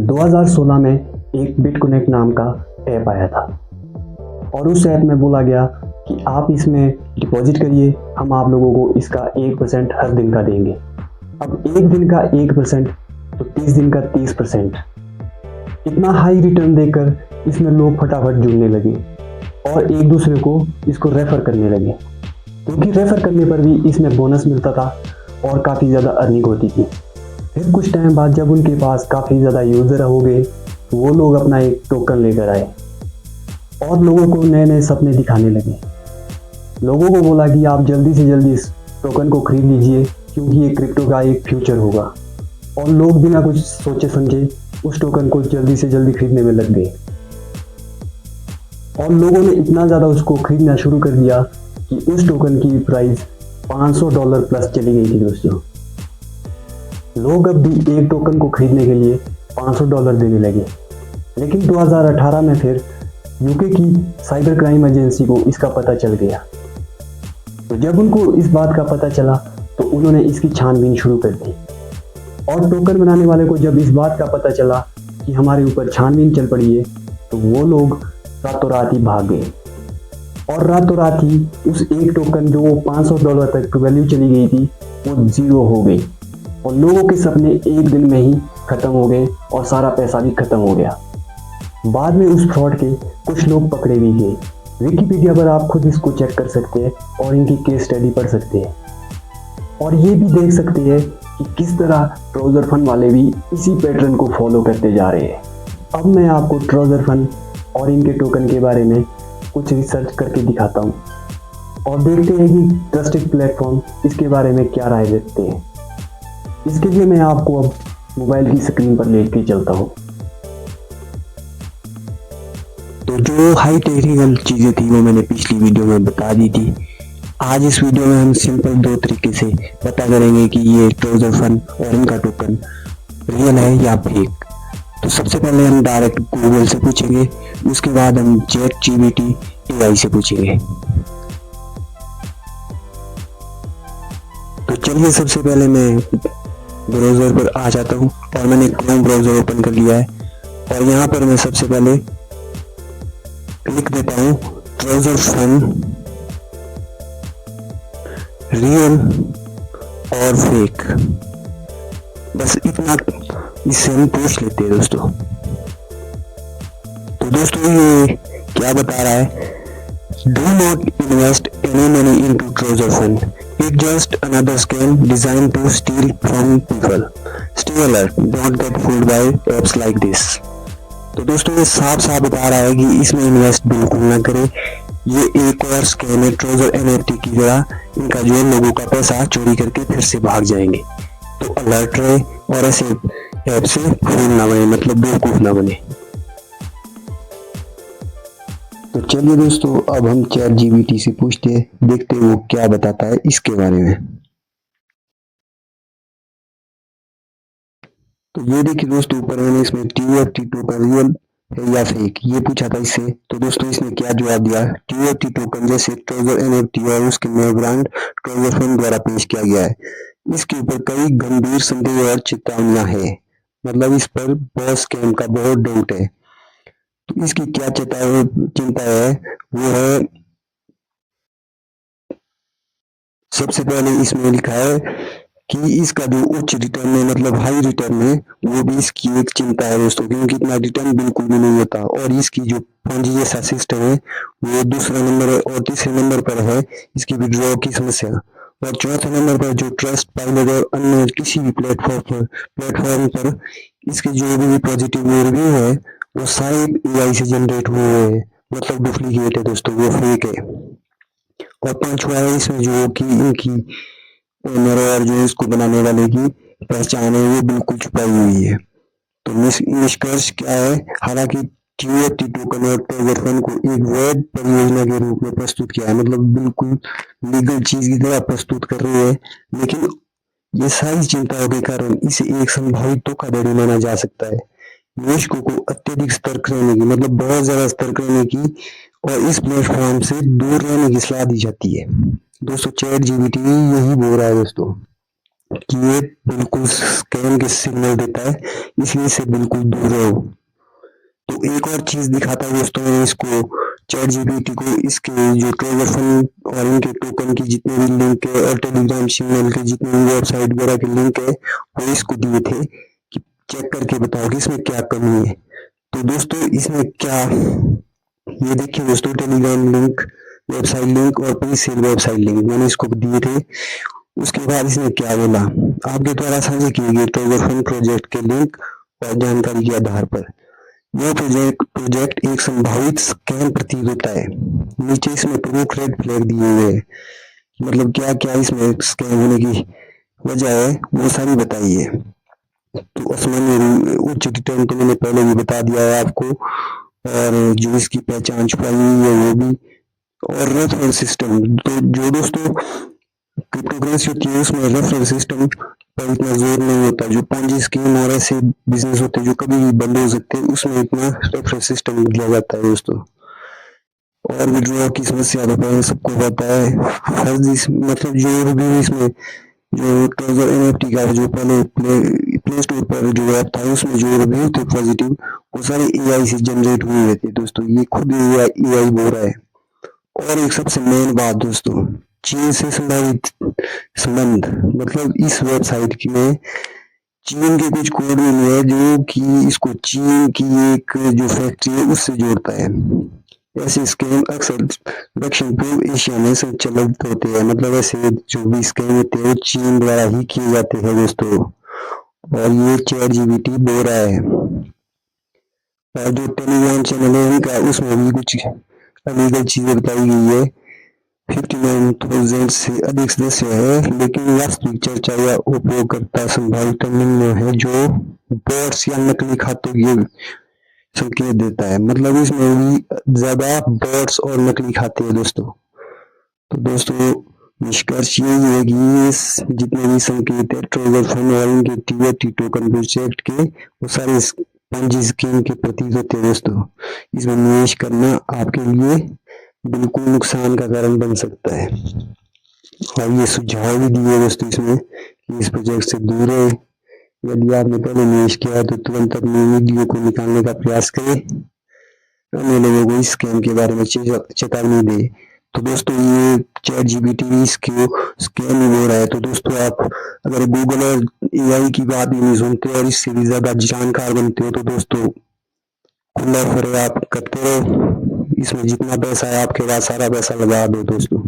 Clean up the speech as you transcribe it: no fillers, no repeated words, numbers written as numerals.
2016 में एक बिटकनेक्ट नाम का ऐप आया था और उस ऐप में बोला गया कि आप इसमें डिपॉजिट करिए, हम आप लोगों को इसका 1% हर दिन का देंगे। अब एक दिन का 1% तो 30 दिन का 30%। इतना हाई रिटर्न देकर इसमें लोग फटाफट जुड़ने लगे और एक दूसरे को इसको रेफर करने लगे, क्योंकि रेफर करने पर भी इसमें बोनस मिलता था और काफ़ी ज़्यादा अर्निंग होती थी। फिर कुछ टाइम बाद जब उनके पास काफ़ी ज़्यादा यूज़र हो गए तो वो लोग अपना एक टोकन लेकर आए और लोगों को नए नए सपने दिखाने लगे। लोगों को बोला कि आप जल्दी से जल्दी इस टोकन को खरीद लीजिए, क्योंकि ये क्रिप्टो का एक फ्यूचर होगा। और लोग बिना कुछ सोचे समझे उस टोकन को जल्दी से जल्दी खरीदने में लग गए और लोगों ने इतना ज़्यादा उसको खरीदना शुरू कर दिया कि उस टोकन की प्राइस $500 प्लस चली गई थी। दोस्तों, लोग अब भी एक टोकन को खरीदने के लिए $500 देने लगे। लेकिन 2018 में फिर यूके की साइबर क्राइम एजेंसी को इसका पता चल गया। तो जब उनको इस बात का पता चला तो उन्होंने इसकी छानबीन शुरू कर दी और टोकन बनाने वाले को जब इस बात का पता चला कि हमारे ऊपर छानबीन चल पड़ी है तो वो लोग रातों रात ही भाग गए और रातों रात ही उस एक टोकन जो वो $500 तक वैल्यू चली गई थी वो जीरो हो गई और लोगों के सपने एक दिन में ही खत्म हो गए और सारा पैसा भी खत्म हो गया। बाद में उस फ्रॉड के कुछ लोग पकड़े भी गए। विकिपीडिया पर आप खुद इसको चेक कर सकते हैं और इनकी केस स्टडी पढ़ सकते हैं और ये भी देख सकते हैं कि किस तरह ट्राउजर फंड वाले भी इसी पैटर्न को फॉलो करते जा रहे हैं। अब मैं आपको ट्राउजर फंड और इनके टोकन के बारे में कुछ रिसर्च करके दिखाता हूँ और देखते हैं कि ट्रस्टेड प्लेटफॉर्म इसके बारे में क्या राय देते हैं। इसके लिए मैं आपको अब मोबाइल की स्क्रीन पर लेके चलता हूँ। तो जो हाई टेक्निकल चीज़ें थी वो मैंने पिछली वीडियो में बता दी थी। आज इस वीडियो में हम सिंपल दो तरीके से पता करेंगे कि ये ट्राउजर फंड और इनका टोकन रियल है या फेक। तो सबसे पहले हम डायरेक्ट गूगल से पूछेंगे, उसके बाद हम ChatGPT AI से पूछेंगे। तो चलिए सबसे पहले मैं ब्राउज़र पर आ जाता हूँ और मैंने क्रोम ब्राउज़र ओपन कर लिया है और यहाँ पर मैं सबसे पहले लिख देता हूँ ट्राउजर फंड रियल और फेक। बस इतना इससे हम पूछ लेते हैं दोस्तों। तो दोस्तों ये क्या बता रहा है, do not invest any money into trouser fund, it just another scam design to steal from people, stay alert, don't get fooled by apps like this. तो दोस्तों ये साफ साफ बता रहा है कि इसमें इन्वेस्ट बिल्कुल ना करें, ये एक और स्कैम है ट्राउजर NFT की तरह। इनका जो लोगों का पैसा चोरी करके फिर से भाग जाएंगे। तो अलर्ट रहे और ऐसे ऐप से फूल ना बने, मतलब बेवकूफ ना बने। तो चलिए दोस्तों अब हम ChatGPT से पूछते हैं, देखते हैं वो क्या बताता है इसके बारे में। तो ये देखिए दोस्तों, ऊपर मैंने इसमें TUFT टोकन रियल है या फेक ये पूछा था इससे। तो दोस्तों इसने क्या जवाब दिया, TUFT टोकन जैसे ट्राउजर NFT और उसके नए ब्रांड ट्राउजर फंड द्वारा पेश किया गया है। इसके ऊपर कई गंभीर संदेह और चेतावनियां हैं, मतलब इस पर बहुत स्कैम का बहुत डाउट है। तो इसकी क्या चिंता है वो है, सबसे पहले इसमें लिखा है कि इसका जो उच्च रिटर्न है, मतलब हाई रिटर्न है, वो भी इसकी एक चिंता है दोस्तों, क्योंकि इतना रिटर्न बिल्कुल भी नहीं होता। और इसकी जो पूंजी जैसा सिस्टम है वो दूसरा नंबर है और तीसरे नंबर पर है इसकी विड्रॉ की समस्या और चौथे नंबर पर जो ट्रस्ट पायलट और अन्य किसी भी प्लेटफॉर्म पर इसके जो भी पॉजिटिव रिव्यू है वो सारे AI से जनरेट हुए हैं, मतलब डुप्लीकेट है दोस्तों, वो फेक है। और पांचवा है इसमें जो कि इनकी ओनर और जो इसको बनाने वाले की पहचान है वो बिल्कुल छुपाई हुई है। तो निष्कर्ष क्या है, हालांकि TUFT टोकन और ट्राउजर फंड को एक वैध परियोजना के रूप में प्रस्तुत किया है, मतलब बिल्कुल लीगल चीज की तरह प्रस्तुत कर रही है, लेकिन ये सारी चिंताओं के कारण इसे एक संभावित धोखाधड़ी माना जा सकता है। निवेशकों को अत्यधिक सतर्क रहने की, मतलब बहुत ज्यादा सतर्क रहने की और इस प्लेटफॉर्म से दूर रहने की सलाह दी जाती है। दोस्तों ChatGPT यही बोल रहा है दोस्तों। कि ये बिल्कुल स्कैम के सिग्नल देता है, इसलिए इससे बिल्कुल दूर रहो। तो एक और चीज दिखाता है दोस्तों, मैंने इसको चैट जीपीटी को इसके जो ट्रोजर फंड और इनके टोकन की जितने भी लिंक है और टेलीग्राम चैनल के जितने भी वेबसाइट वगैरह के लिंक है वो इसको दिए थे कि चेक करके बताओ कि इसमें क्या कमी है। तो दोस्तों इसमें क्या, ये देखिए दोस्तों, टेलीग्राम लिंक, वेबसाइट लिंक और प्री सेल वेबसाइट लिंक मैंने इसको दिए थे। उसके बाद इसने क्या बोला, आपके द्वारा साझा किए गए ट्रोजर फंड प्रोजेक्ट के लिंक और जानकारी के आधार पर यह प्रोजेक्ट एक संभावित स्कैम प्रतीत होता है। नीचे इसमें प्रमुख रेड फ्लैग दिए हुए हैं, मतलब क्या क्या इसमें स्कैम होने की वजह है वो सारी बताई है। तो असामान्य उच्च रिटर्न तो मैंने पहले भी बता दिया है आपको, और जो इसकी पहचान छुपाई हुई है वो भी, और रेफरल सिस्टम। तो जो दोस्तों क्रिप्टो करेंसी होती है उसमें रेफरल सिस्टम पर इतना जोर नहीं होता। जो पोंजी स्कीम और ऐसे बिजनेस होते हैं जो कभी भी बंद हो सकते हैं, उसमें इतना रेफरल सिस्टम दिया जाता है दोस्तों। और विड्रॉ की समस्या तो पहले सबको पता है, फर्जी मतलब जो भी इसमें जो ट्रेजर एनएफटी का जो पहले प्ले स्टोर पर जो ऐप था उसमें जो रिव्यू थे पॉजिटिव, वो सारे एआई से जनरेट हुए हुए थे दोस्तों, ये खुद एआई बोल रहा है। और एक सबसे मेन बात दोस्तों, चीन से संभावित संबंध, मतलब इस वेबसाइट की में चीन के कुछ कोड भी है जो कि इसको चीन की एक जो फैक्ट्री है उससे जोड़ता है। ऐसे स्कैम अक्सर दक्षिण पूर्व एशिया में संचालित होते हैं, मतलब ऐसे जो भी स्कैम होते हैं वो चीन द्वारा ही किए जाते हैं दोस्तों, और ये चैट जीपीटी बोल रहा है। और जो टेलीग्राम चैनल है उनका, उसमें भी कुछ अलीगल चीजें बताई गई है। 59,000 से अधिक सदस्य है, लेकिन वास्तविक चर्चा या उपयोगकर्ता संभावित टर्मिनल है जो बॉट्स या नकली खातों की संकेत देता है, मतलब इसमें भी ज्यादा बॉट्स और नकली खाते हैं दोस्तों। तो दोस्तों निष्कर्ष यही है कि इस जितने भी संकेत है ट्रोजर फंड और इनके टीओटी टोकन प्रोजेक्ट के, वो सारे पंजी स्कीम के प्रतीक होते हैं दोस्तों। इसमें निवेश करना आपके लिए बिल्कुल नुकसान का कारण बन सकता है। और ये सुझाव भी दिए दोस्तों इसमें कि इस प्रोजेक्ट से दूर रहे। यदि आपने पहले निवेश किया है तो तुरंत अपनी वीडियो को निकालने का प्रयास करें, अन्य लोगों को इस स्कैम के बारे में चेतावनी दे। तो दोस्तों ये चैट जीपीटी इसको स्कैम ही हो रहा है। तो दोस्तों आप अगर गूगल और एआई की बात ही नहीं सुनते और इससे भी ज्यादा जानकार बनते हो तो दोस्तों खुला ऑफर है, आप करते रहो। इसमें जितना पैसा है आपके पास सारा पैसा लगा दो दोस्तों।